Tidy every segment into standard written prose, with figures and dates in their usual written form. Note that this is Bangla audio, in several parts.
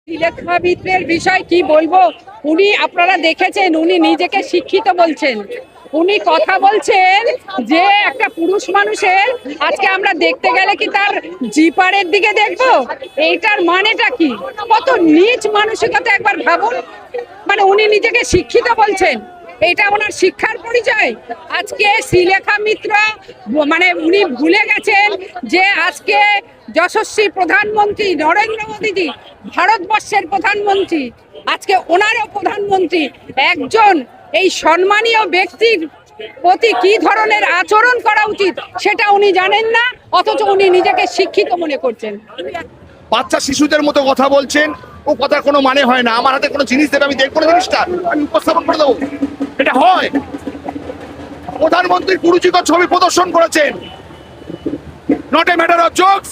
শিক্ষাবিদের বিষয় কি বলবো, উনি আপনারা দেখেছেন উনি নিজেকে শিক্ষিত বলছেন। উনি কথা বলছেন যে একটা পুরুষ মানুষের আজকে আমরা দেখতে গেলে কি তার জিপারের দিকে দেখবো, এইটার মানেটা কি? কত নীচ মানসিকতা একবার ভাবুন। মানে উনি নিজেকে শিক্ষিত বলছেন, এটা ওনার শিক্ষার পরিচয়। আজকে শ্রীলেখা মিত্র মানে উনি ভুলে গেছেন যে আজকে যশস্বী প্রধানমন্ত্রী নরেন্দ্র মোদীজি ভারতবর্ষের প্রধানমন্ত্রী, আজকে ওনারও প্রধানমন্ত্রী। একজন এই সম্মানীয় ব্যক্তির প্রতি কি ধরনের আচরণ করা উচিত সেটা উনি জানেন না, অথচ উনি নিজেকে শিক্ষিত মনে করছেন। বাচ্চা শিশুদের মতো কথা বলছেন, ও কথার কোনো মানে হয় না। আমার হাতে কোনো জিনিস দেবে, আমি দেখবো না জিনিসটা, আমি উপস্থাপন করে দেবো, এটা হয়? প্রধানমন্ত্রী কুরুচিকর ছবি প্রদর্শন করেছেন, not a matter of jokes.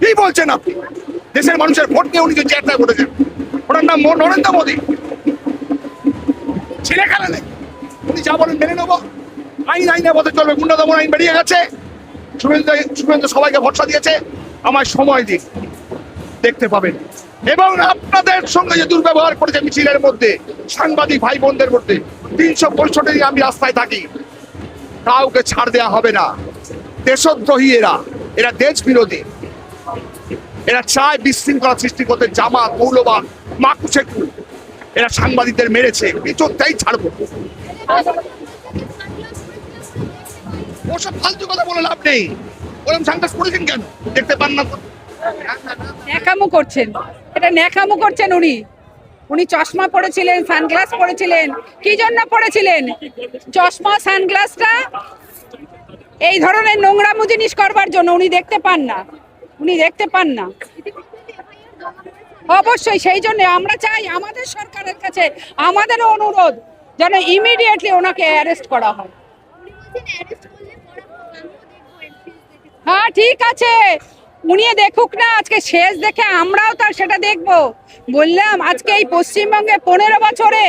কি বলছেন আপনি? দেশের মানুষের ভোট নিয়ে উনি যে চেয়ারটায় বসেছেন, ওনার নাম নরেন্দ্র মোদী। ছেলে খেলা নেই, উনি যা বলেন মেনে নেবো। আইনের পথে চলবে, গুন্ডা দমন আইন বেরিয়ে গেছে। শুভেন্দু সবাইকে ভরসা দিয়েছে, আমার সময় দিক, দেখতে পাবেন। এবং আপনাদের সঙ্গে যে দুর্ব্যবহার করেছে মিছিলের মধ্যে, সাংবাদিক ভাই বোনদের মধ্যে, 365 দিন আমি রাস্তায় থাকি, কাউকে ছাড় দেওয়া হবে না। দেশদ্রোহী এরা দেশ বিরোধী, এরা চায় বিশৃঙ্খলা সৃষ্টি করতে। জামাত, মৌলবাদ, মাকুচেকু, এরা সাংবাদিকদের মেরেছে, বিচারটাই ছাড়বো। ওসব ফালতু কথা বলে লাভ নেই। ওরকম সাংবাদিক করেছেন কেন? দেখতে পান না? ন্যাকামো করছেন, এটা ন্যাকামো করছেন। উনি চশমা পরেছিলেন, সানগ্লাস পরেছিলেন। কি জন্য পরেছিলেন? চশমা সানগ্লাসটা এই ধরনের নোংরামো জিনিস করবার জন্য। উনি দেখতে পান না, উনি দেখতে পান না। অবশ্যই সেই জন্য আমরা চাই আমাদের সরকারের কাছে আমাদেরও অনুরোধ যেন ইমিডিয়েটলি ওনাকে অ্যারেস্ট করা হয়। হ্যাঁ ঠিক আছে, উনি দেখুক না, আজকে শেষ দেখে আমরাও তার সেটা দেখবো। বললাম আজকে এই পশ্চিমবঙ্গে 15 বছরে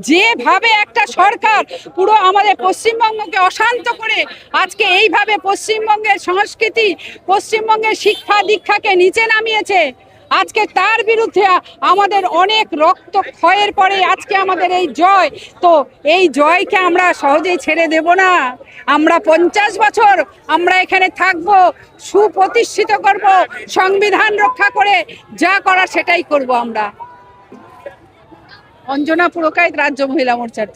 যেভাবে একটা সরকার পুরো আমাদের পশ্চিমবঙ্গকে অশান্ত করে আজকে এইভাবে পশ্চিমবঙ্গের সংস্কৃতি, পশ্চিমবঙ্গের শিক্ষা দীক্ষাকে নিচে নামিয়েছে, আজকে তার বিরুদ্ধে আমাদের অনেক রক্ত ক্ষয়ের পরে আজকে আমাদের এই জয়। তো এই জয়কে আমরা সহজেই ছেড়ে দেব না। আমরা 50 বছর আমরা এখানে থাকব, সুপ্রতিষ্ঠিত করব, সংবিধান রক্ষা করে যা করার সেটাই করব আমরা। অঞ্জনা পুরকাইত, রাজ্য মহিলা মোর্চার।